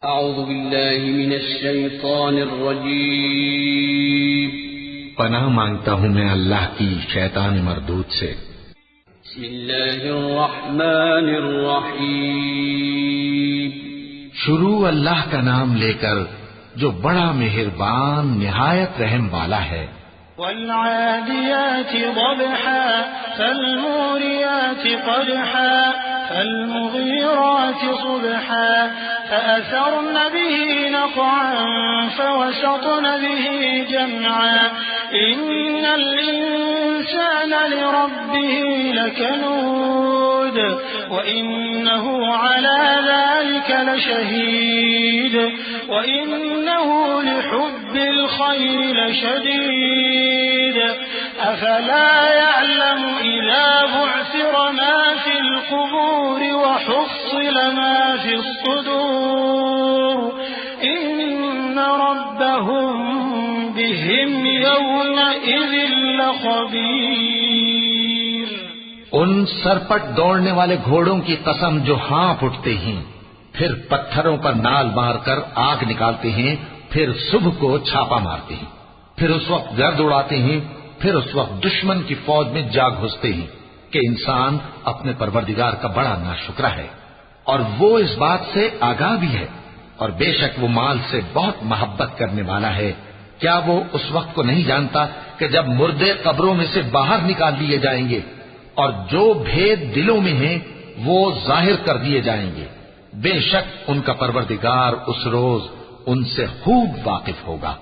अऊज़ु बिल्लाहि मिनश शैतानिर रजीम। पनाह मांगता हूँ मैं अल्लाह की शैतान मरदूद से। बिस्मिल्लाहिर रहमानिर रहीम। शुरू अल्लाह का नाम लेकर जो बड़ा मेहरबान निहायत रहम वाला है। वल्आदियाति ज़बहा फल्मूरियाति क़दहा फल्मुग़ीराति सुबहा फअसरन बिही नक़अन फवसतन बिही जमअन इन्नल इंसान लिरब्बिही लकनूद वइन्नहु अला ज़ालिका लशहीद वइन्नहु लिहुब्बिल खैरि लशदीद अफला यअलमु इज़ा बु'थिर मा फिल क़ुबूर वहुस्सिल मा फिस सुदूर इन्न रब्बहुम बिहिम यौमइज़िन लख़बीर। उन सरपट दौड़ने वाले घोड़ों की कसम जो हाँफ उठते हैं, फिर पत्थरों पर नाल मारकर आग निकालते हैं, फिर सुबह को छापा मारते हैं, फिर उस वक्त गर्द उड़ाते हैं, फिर उस वक्त दुश्मन की फौज में जा घुसते हैं कि इंसान अपने परवरदिगार का बड़ा नाशुक्रा है और वो इस बात से आगाह भी है, और बेशक वो माल से बहुत मोहब्बत करने वाला है। क्या वो उस वक्त को नहीं जानता कि जब मुर्दे कब्रों में से बाहर निकाल लिए जाएंगे और जो भेद दिलों में है वो जाहिर कर दिए जाएंगे। बेशक उनका परवरदिगार उस रोज उनसे खूब वाकिफ होगा।